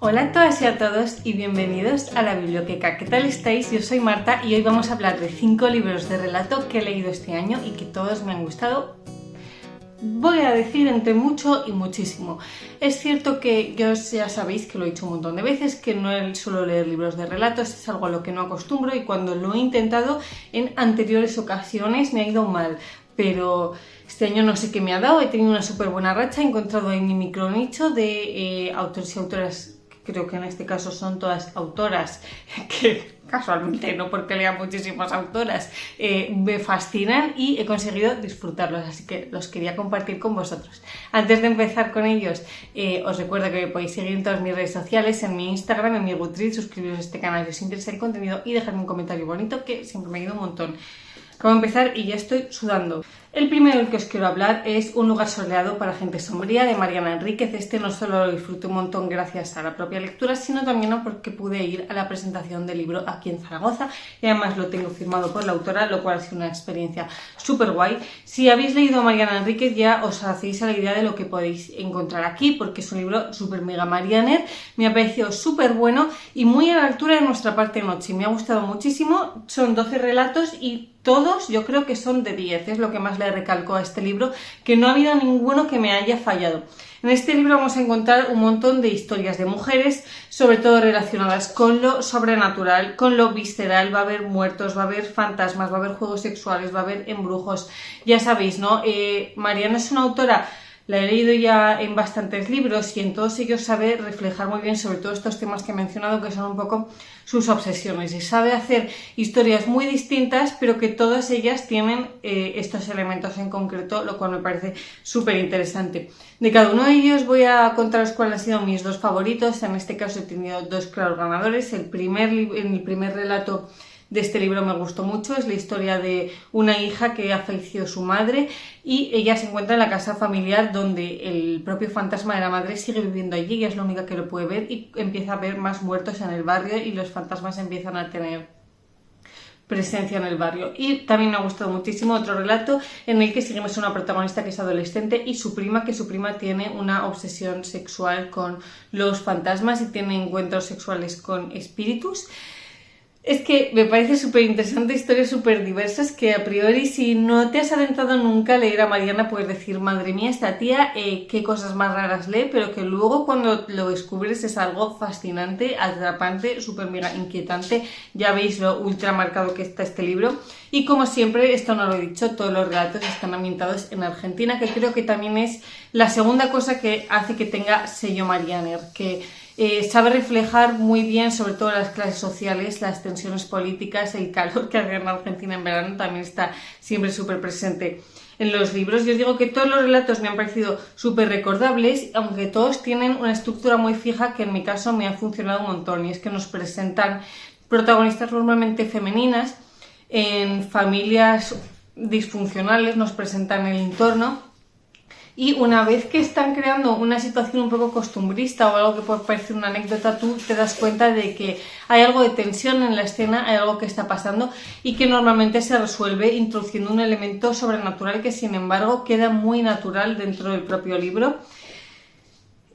Hola a todas y a todos y bienvenidos a la biblioteca. ¿Qué tal estáis? Yo soy Marta y hoy vamos a hablar de 5 libros de relato que he leído este año y que todos me han gustado. Voy a decir entre mucho y muchísimo. Es cierto que ya sabéis que lo he dicho un montón de veces, que no suelo leer libros de relatos, es algo a lo que no acostumbro y cuando lo he intentado en anteriores ocasiones me ha ido mal. Pero este año no sé qué me ha dado, he tenido una súper buena racha, he encontrado en mi micronicho de autores y autoras, creo que en este caso son todas autoras, que casualmente no porque lea muchísimas autoras, me fascinan y he conseguido disfrutarlos, así que los quería compartir con vosotros. Antes de empezar con ellos, os recuerdo que me podéis seguir en todas mis redes sociales, en mi Instagram, en mi Goodreads, suscribiros a este canal si os interesa el contenido y dejadme un comentario bonito que siempre me ayuda un montón. Acabo de empezar y ya estoy sudando. El primero del que os quiero hablar es Un lugar soleado para gente sombría, de Mariana Enríquez. Este no solo lo disfruté un montón gracias a la propia lectura, sino también porque pude ir a la presentación del libro aquí en Zaragoza y además lo tengo firmado por la autora, lo cual ha sido una experiencia súper guay. Si habéis leído a Mariana Enríquez ya os hacéis a la idea de lo que podéis encontrar aquí, porque es un libro súper mega marianer, me ha parecido súper bueno y muy a la altura de nuestra parte noche. Me ha gustado muchísimo, son 12 relatos y todos yo creo que son de 10, es lo que más le recalco a este libro, que no ha habido ninguno que me haya fallado. En este libro vamos a encontrar un montón de historias de mujeres, sobre todo relacionadas con lo sobrenatural, con lo visceral. Va a haber muertos, va a haber fantasmas, va a haber juegos sexuales, va a haber embrujos. Ya sabéis, ¿no? Mariana es una autora, la he leído ya en bastantes libros y en todos ellos sabe reflejar muy bien sobre todo estos temas que he mencionado, que son un poco sus obsesiones, y sabe hacer historias muy distintas pero que todas ellas tienen estos elementos en concreto, lo cual me parece súper interesante. De cada uno de ellos voy a contaros cuáles han sido mis dos favoritos. En este caso he tenido dos claros ganadores. En el primer relato de este libro me gustó mucho, es la historia de una hija que ha fallecido su madre y ella se encuentra en la casa familiar donde el propio fantasma de la madre sigue viviendo allí, ella es la única que lo puede ver y empieza a ver más muertos en el barrio y los fantasmas empiezan a tener presencia en el barrio. Y también me ha gustado muchísimo otro relato en el que seguimos a una protagonista que es adolescente y su prima, que su prima tiene una obsesión sexual con los fantasmas y tiene encuentros sexuales con espíritus. Es que me parece súper interesante, historias súper diversas que a priori si no te has adentrado nunca a leer a Mariana puedes decir, madre mía, esta tía, qué cosas más raras lee, pero que luego cuando lo descubres es algo fascinante, atrapante, súper mega inquietante. Ya veis lo ultra marcado que está este libro. Y como siempre, esto no lo he dicho, todos los relatos están ambientados en Argentina, que creo que también es la segunda cosa que hace que tenga sello Marianer, que sabe reflejar muy bien sobre todo las clases sociales, las tensiones políticas, el calor que hace en Argentina en verano también está siempre súper presente en los libros. Yo os digo que todos los relatos me han parecido súper recordables, aunque todos tienen una estructura muy fija que en mi caso me ha funcionado un montón, y es que nos presentan protagonistas normalmente femeninas en familias disfuncionales, nos presentan el entorno. Y una vez que están creando una situación un poco costumbrista o algo que puede parecer una anécdota, tú te das cuenta de que hay algo de tensión en la escena, hay algo que está pasando y que normalmente se resuelve introduciendo un elemento sobrenatural que sin embargo queda muy natural dentro del propio libro.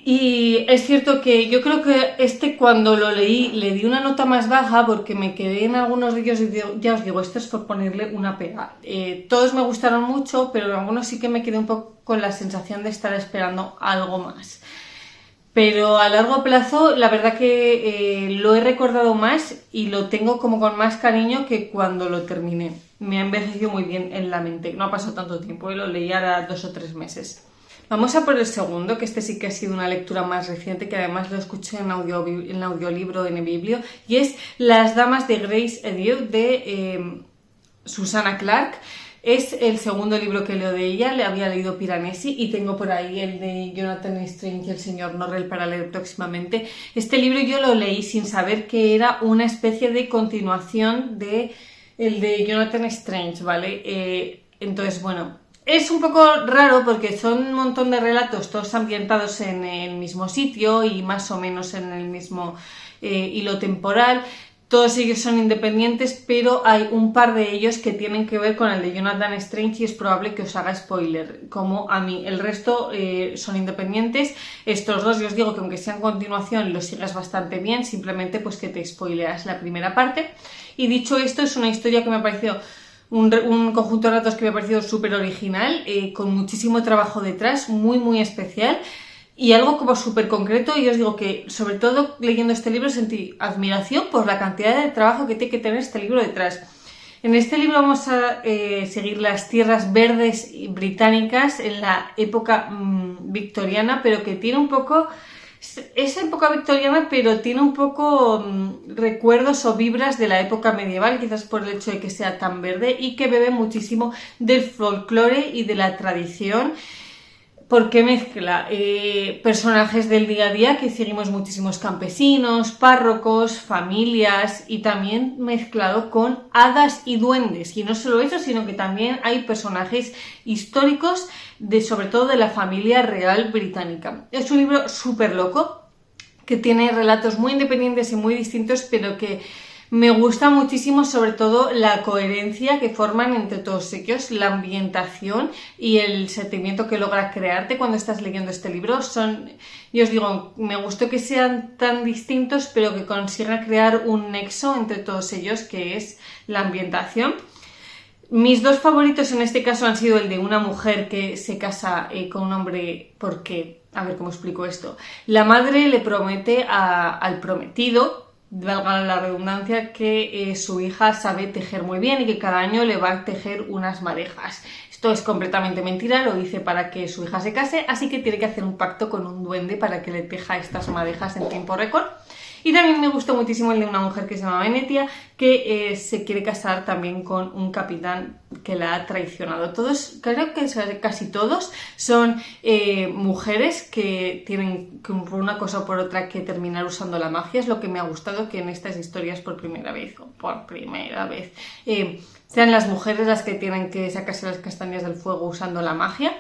Y es cierto que yo creo que cuando lo leí le di una nota más baja porque me quedé en algunos de ellos y ya os digo, esto es por ponerle una pega. Todos me gustaron mucho, pero en algunos sí que me quedé un poco con la sensación de estar esperando algo más. Pero a largo plazo la verdad que lo he recordado más y lo tengo como con más cariño que cuando lo terminé. Me ha envejecido muy bien en la mente, no ha pasado tanto tiempo, lo leí ahora 2 o 3 meses. Vamos a por el segundo, que este sí que ha sido una lectura más reciente, que además lo escuché en audiolibro en el biblio, y es Las damas de Grace Edieu de Susanna Clarke. Es el segundo libro que leo de ella, le había leído Piranesi y tengo por ahí el de Jonathan Strange y el señor Norrell para leer próximamente. Este libro yo lo leí sin saber que era una especie de continuación de el de Jonathan Strange, ¿vale? Entonces, bueno, es un poco raro porque son un montón de relatos todos ambientados en el mismo sitio y más o menos en el mismo hilo temporal, Todos ellos son independientes, pero hay un par de ellos que tienen que ver con el de Jonathan Strange y es probable que os haga spoiler, como a mí. El resto son independientes. Estos dos, yo os digo que aunque sean continuación, los sigas bastante bien, simplemente pues que te spoileas la primera parte. Y dicho esto, es una historia que me ha parecido un conjunto de relatos que me ha parecido súper original, con muchísimo trabajo detrás, muy especial. Y algo como súper concreto, y os digo que sobre todo leyendo este libro sentí admiración por la cantidad de trabajo que tiene que tener este libro detrás. En este libro vamos a seguir las tierras verdes británicas en la época victoriana, pero que tiene un poco... Es época victoriana, pero tiene un poco recuerdos o vibras de la época medieval, quizás por el hecho de que sea tan verde y que bebe muchísimo del folclore y de la tradición. Porque mezcla personajes del día a día, que seguimos muchísimos campesinos, párrocos, familias, y también mezclado con hadas y duendes. Y no solo eso, sino que también hay personajes históricos, sobre todo de la familia real británica. Es un libro súper loco, que tiene relatos muy independientes y muy distintos, pero que me gusta muchísimo, sobre todo la coherencia que forman entre todos ellos, la ambientación y el sentimiento que logra crearte cuando estás leyendo este libro. Yo os digo, me gustó que sean tan distintos, pero que consigan crear un nexo entre todos ellos, que es la ambientación. Mis dos favoritos en este caso han sido el de una mujer que se casa con un hombre porque, a ver cómo explico esto, la madre le promete al prometido, valga la redundancia, que su hija sabe tejer muy bien y que cada año le va a tejer unas madejas. Esto es completamente mentira, lo dice para que su hija se case, así que tiene que hacer un pacto con un duende para que le teja estas madejas en tiempo récord. Y también me gustó muchísimo el de una mujer que se llama Venetia, que se quiere casar también con un capitán que la ha traicionado. Todos, creo que casi todos, son mujeres que tienen por una cosa o por otra que terminar usando la magia. Es lo que me ha gustado, que en estas historias por primera vez sean las mujeres las que tienen que sacarse las castañas del fuego usando la magia.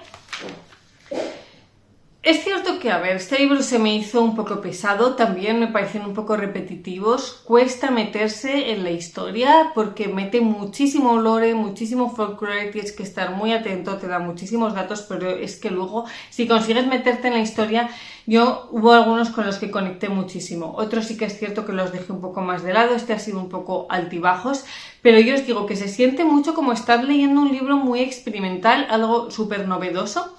Es cierto que, a ver, este libro se me hizo un poco pesado, también me parecen un poco repetitivos, cuesta meterse en la historia porque mete muchísimo lore, muchísimo folclore, tienes que estar muy atento, te da muchísimos datos, pero es que luego, si consigues meterte en la historia, hubo algunos con los que conecté muchísimo, otros sí que es cierto que los dejé un poco más de lado, este ha sido un poco altibajos, pero yo os digo que se siente mucho como estar leyendo un libro muy experimental, algo súper novedoso.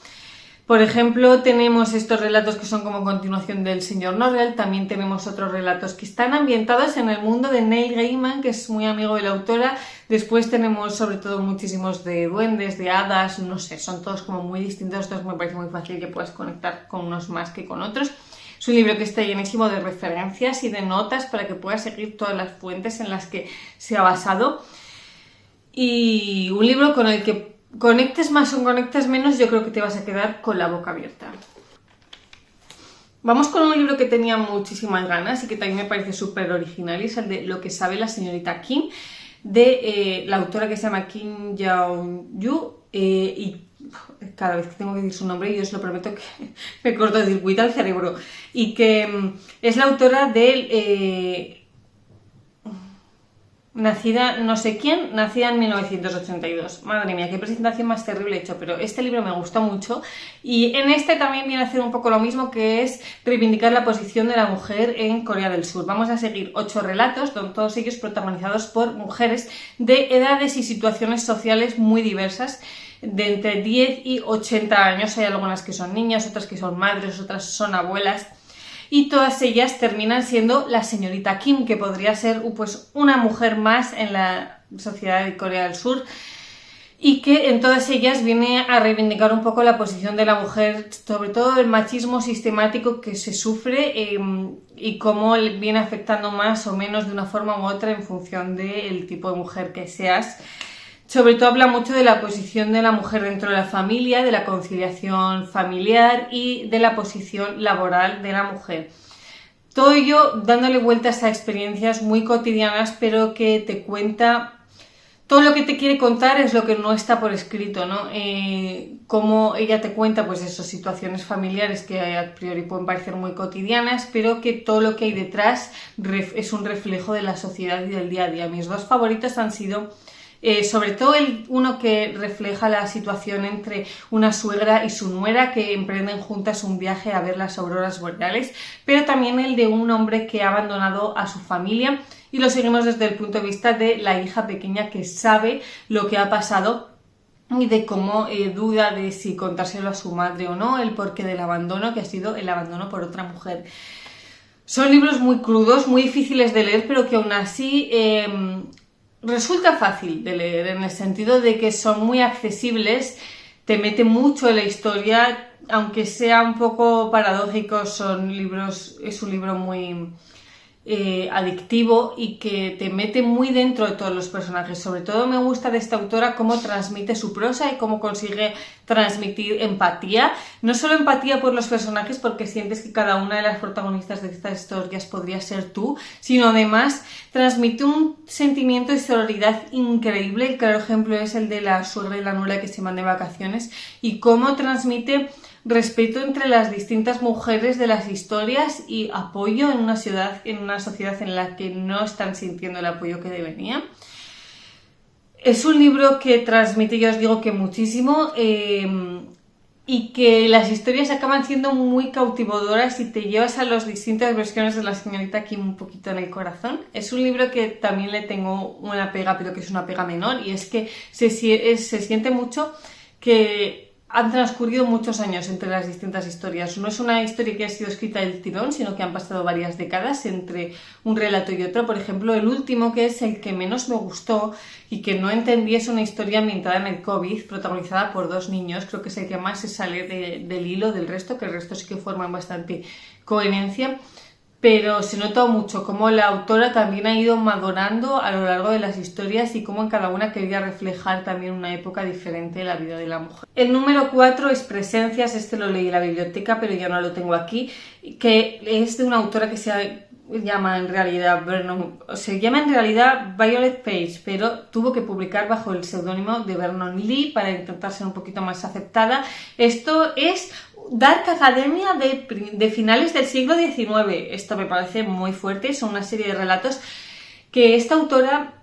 Por ejemplo, tenemos estos relatos que son como continuación del Señor Norrell, también tenemos otros relatos que están ambientados en el mundo de Neil Gaiman, que es muy amigo de la autora. Después tenemos sobre todo muchísimos de duendes, de hadas, no sé, son todos como muy distintos, entonces me parece muy fácil que puedas conectar con unos más que con otros. Es un libro que está llenísimo de referencias y de notas para que puedas seguir todas las fuentes en las que se ha basado. Y un libro con el que conectes más o conectes menos, yo creo que te vas a quedar con la boca abierta. Vamos con un libro que tenía muchísimas ganas y que también me parece súper original, y es el de Lo que sabe la señorita Kim, de la autora que se llama Kim Yeon-yu, y cada vez que tengo que decir su nombre, yo os lo prometo que me corto de circuito al cerebro, y que es la autora del... nacida en 1982. Madre mía, qué presentación más terrible he hecho, pero este libro me gustó mucho y en este también viene a hacer un poco lo mismo, que es reivindicar la posición de la mujer en Corea del Sur. Vamos a seguir 8 relatos, todos ellos protagonizados por mujeres de edades y situaciones sociales muy diversas, de entre 10 y 80 años. Hay algunas que son niñas, otras que son madres, otras son abuelas. Y todas ellas terminan siendo la señorita Kim, que podría ser pues una mujer más en la sociedad de Corea del Sur, y que en todas ellas viene a reivindicar un poco la posición de la mujer, sobre todo el machismo sistemático que se sufre y cómo viene afectando más o menos de una forma u otra en función del tipo de mujer que seas. Sobre todo habla mucho de la posición de la mujer dentro de la familia, de la conciliación familiar y de la posición laboral de la mujer. Todo ello dándole vueltas a experiencias muy cotidianas, pero que te cuenta todo lo que te quiere contar es lo que no está por escrito, ¿no? Como ella te cuenta, pues eso, situaciones familiares que a priori pueden parecer muy cotidianas, pero que todo lo que hay detrás es un reflejo de la sociedad y del día a día. Mis dos favoritos han sido sobre todo uno que refleja la situación entre una suegra y su nuera que emprenden juntas un viaje a ver las auroras boreales, pero también el de un hombre que ha abandonado a su familia y lo seguimos desde el punto de vista de la hija pequeña que sabe lo que ha pasado y de cómo duda de si contárselo a su madre o no, el porqué del abandono, que ha sido el abandono por otra mujer. Son libros muy crudos, muy difíciles de leer, pero que aún así resulta fácil de leer, en el sentido de que son muy accesibles, te mete mucho en la historia, aunque sea un poco paradójico, es un libro muy adictivo y que te mete muy dentro de todos los personajes. Sobre todo me gusta de esta autora cómo transmite su prosa y cómo consigue transmitir empatía, no solo empatía por los personajes porque sientes que cada una de las protagonistas de estas historias podría ser tú, sino además transmite un sentimiento de sororidad increíble. El claro ejemplo es el de la suegra y la nuera que se van de vacaciones y cómo transmite respeto entre las distintas mujeres de las historias y apoyo en una sociedad en la que no están sintiendo el apoyo que deberían. Es un libro que transmite, ya os digo, que muchísimo y que las historias acaban siendo muy cautivadoras y te llevas a las distintas versiones de la señorita aquí un poquito en el corazón. Es un libro que también le tengo una pega, pero que es una pega menor, y es que se siente mucho que han transcurrido muchos años entre las distintas historias. No es una historia que ha sido escrita del tirón, sino que han pasado varias décadas entre un relato y otro. Por ejemplo, el último, que es el que menos me gustó y que no entendí, es una historia ambientada en el COVID, protagonizada por dos niños. Creo que es el que más se sale del hilo del resto, que el resto sí que forman bastante coherencia. Pero se nota mucho cómo la autora también ha ido madurando a lo largo de las historias y cómo en cada una quería reflejar también una época diferente de la vida de la mujer. El número 4 es Presencias, este lo leí en la biblioteca pero ya no lo tengo aquí, que es de una autora que se llama en realidad Violet Page, pero tuvo que publicar bajo el seudónimo de Vernon Lee para intentar ser un poquito más aceptada. Esto es Dark Academia de finales del siglo XIX. Esto me parece muy fuerte. Son una serie de relatos que esta autora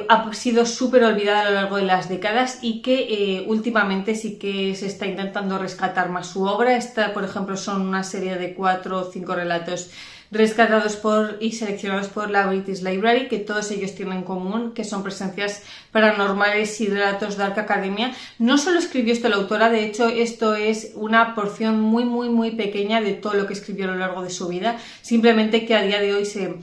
ha sido súper olvidada a lo largo de las décadas y que últimamente sí que se está intentando rescatar más su obra. Esta, por ejemplo, son una serie de 4 o 5 relatos rescatados y seleccionados por la British Library, que todos ellos tienen en común que son presencias paranormales y relatos Dark Academia. No solo escribió esto la autora, de hecho esto es una porción muy pequeña de todo lo que escribió a lo largo de su vida, simplemente que a día de hoy se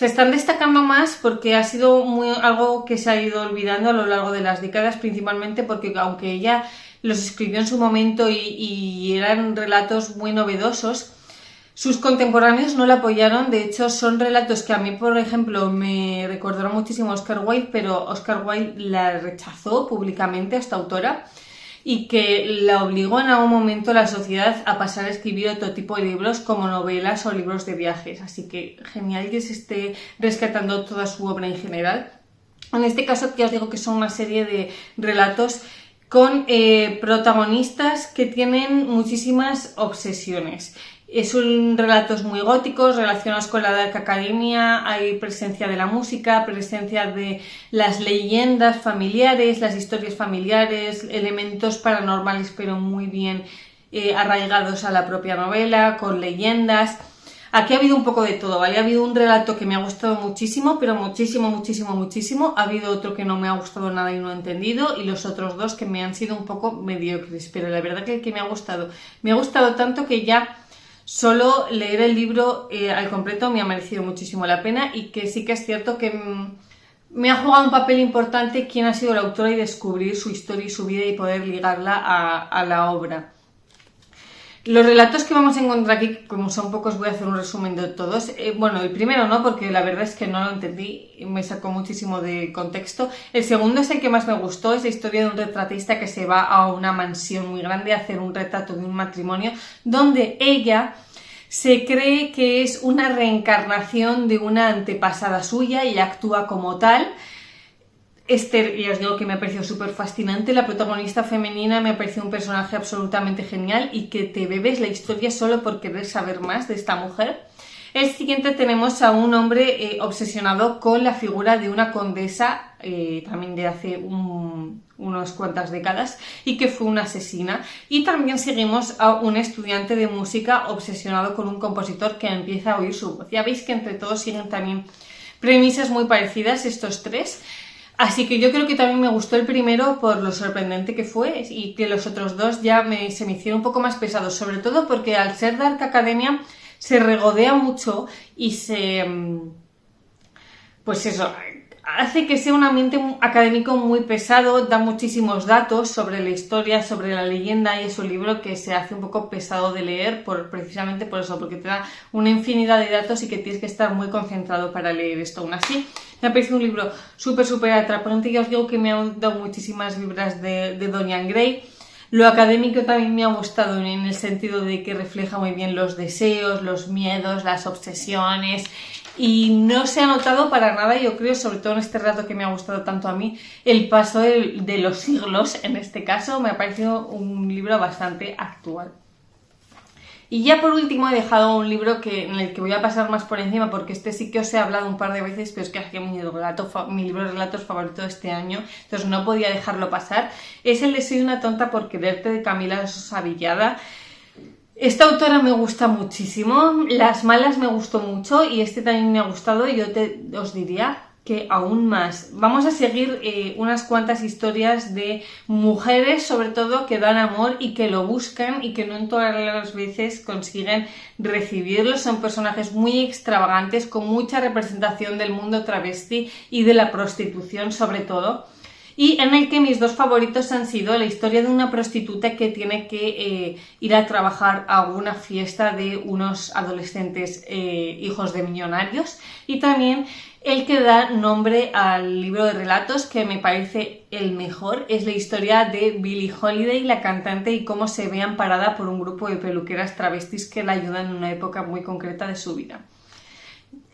están destacando más porque ha sido algo que se ha ido olvidando a lo largo de las décadas, principalmente porque aunque ella los escribió en su momento y eran relatos muy novedosos, sus contemporáneos no la apoyaron. De hecho, son relatos que a mí, por ejemplo, me recordaron muchísimo a Oscar Wilde, pero Oscar Wilde la rechazó públicamente a esta autora y que la obligó en algún momento la sociedad a pasar a escribir otro tipo de libros como novelas o libros de viajes. Así que genial que se esté rescatando toda su obra en general. En este caso, ya os digo que son una serie de relatos con protagonistas que tienen muchísimas obsesiones. Son relatos muy góticos relacionados con la Dark Academia, hay presencia de la música, presencia de las leyendas familiares, las historias familiares, elementos paranormales pero muy bien arraigados a la propia novela, con leyendas. Aquí ha habido un poco de todo, ¿vale? Ha habido un relato que me ha gustado muchísimo, pero muchísimo. Ha habido otro que no me ha gustado nada y no he entendido, y los otros dos que me han sido un poco mediocres. Pero la verdad que el que me ha gustado tanto que ya solo leer el libro al completo me ha merecido muchísimo la pena, y que sí que es cierto que me ha jugado un papel importante quién ha sido la autora y descubrir su historia y su vida y poder ligarla a la obra. Los relatos que vamos a encontrar aquí, como son pocos, voy a hacer un resumen de todos. Bueno, el primero no, porque la verdad es que no lo entendí y me sacó muchísimo de contexto. El segundo es el que más me gustó, es la historia de un retratista que se va a una mansión muy grande a hacer un retrato de un matrimonio, donde ella se cree que es una reencarnación de una antepasada suya y actúa como tal. Esther, ya os digo que me ha parecido súper fascinante, la protagonista femenina me ha parecido un personaje absolutamente genial y que te bebes la historia solo por querer saber más de esta mujer. El siguiente tenemos a un hombre obsesionado con la figura de una condesa, también de hace unas cuantas décadas, y que fue una asesina. Y también seguimos a un estudiante de música obsesionado con un compositor que empieza a oír su voz. Ya veis que entre todos siguen también premisas muy parecidas estos tres. Así que yo creo que también me gustó el primero por lo sorprendente que fue y que los otros dos ya se me hicieron un poco más pesados, sobre todo porque al ser Dark Academia se regodea mucho y pues eso, hace que sea un ambiente académico muy pesado, da muchísimos datos sobre la historia, sobre la leyenda y es un libro que se hace un poco pesado de leer precisamente por eso, porque te da una infinidad de datos y que tienes que estar muy concentrado para leer esto. Aún así, me ha parecido un libro súper atrapante. Ya os digo que me ha dado muchísimas vibras de Dorian Gray. Lo académico también me ha gustado en el sentido de que refleja muy bien los deseos, los miedos, las obsesiones y no se ha notado para nada, yo creo, sobre todo en este rato que me ha gustado tanto a mí, el paso de los siglos. En este caso me ha parecido un libro bastante actual. Y ya por último he dejado un libro en el que voy a pasar más por encima porque este sí que os he hablado un par de veces, pero es que es mi libro de relatos favorito de este año, entonces no podía dejarlo pasar. Es el de Soy una tonta por quererte, de Camila Sosa Villada. Esta autora me gusta muchísimo, Las malas me gustó mucho y este también me ha gustado y os diría que aún más. Vamos a seguir unas cuantas historias de mujeres, sobre todo, que dan amor y que lo buscan y que no en todas las veces consiguen recibirlo. Son personajes muy extravagantes, con mucha representación del mundo travesti y de la prostitución, sobre todo. Y en el que mis dos favoritos han sido la historia de una prostituta que tiene que ir a trabajar a una fiesta de unos adolescentes hijos de millonarios, y también el que da nombre al libro de relatos, que me parece el mejor, es la historia de Billie Holiday, la cantante, y cómo se ve amparada por un grupo de peluqueras travestis que la ayudan en una época muy concreta de su vida.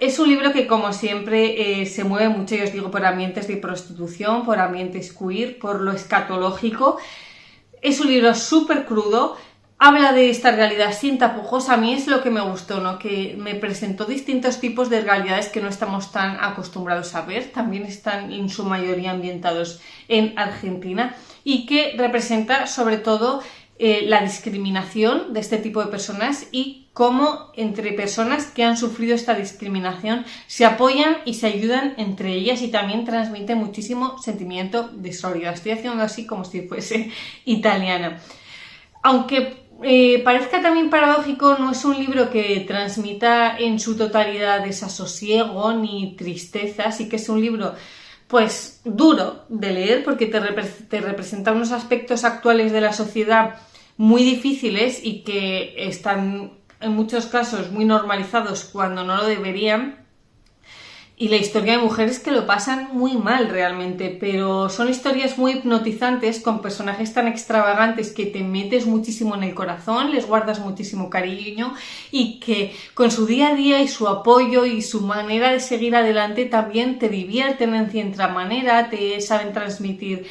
Es un libro que, como siempre, se mueve mucho, y os digo, por ambientes de prostitución, por ambientes queer, por lo escatológico. Es un libro súper crudo, habla de esta realidad sin tapujos. A mí es lo que me gustó, ¿no? Que me presentó distintos tipos de realidades que no estamos tan acostumbrados a ver. También están en su mayoría ambientados en Argentina y que representa sobre todo la discriminación de este tipo de personas y cómo entre personas que han sufrido esta discriminación se apoyan y se ayudan entre ellas, y también transmite muchísimo sentimiento de solidaridad. Estoy haciendo así como si fuese italiana. Aunque parezca también paradójico, no es un libro que transmita en su totalidad desasosiego ni tristeza, sí que es un libro pues duro de leer porque te representa unos aspectos actuales de la sociedad muy difíciles y que están en muchos casos muy normalizados cuando no lo deberían. Y la historia de mujeres que lo pasan muy mal realmente, pero son historias muy hipnotizantes con personajes tan extravagantes que te metes muchísimo en el corazón, les guardas muchísimo cariño y que con su día a día y su apoyo y su manera de seguir adelante también te divierten en cierta manera, te saben transmitir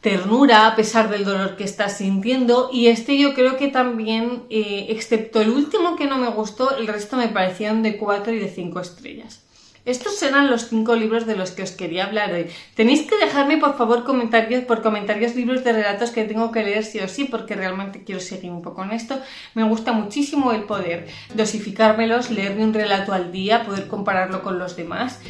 ternura a pesar del dolor que estás sintiendo. Y este yo creo que también, excepto el último que no me gustó, el resto me parecieron de 4 y de 5 estrellas. Estos eran los 5 libros de los que os quería hablar hoy. Tenéis que dejarme por favor comentarios libros de relatos que tengo que leer sí o sí, porque realmente quiero seguir un poco en esto. Me gusta muchísimo el poder dosificármelos, leerme un relato al día, poder compararlo con los demás.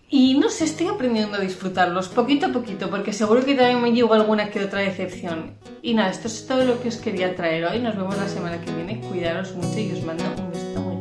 Y no sé, estoy aprendiendo a disfrutarlos poquito a poquito, porque seguro que también me llevo alguna que otra decepción. Y nada, esto es todo lo que os quería traer hoy. Nos vemos la semana que viene. Cuidaros mucho y os mando un beso.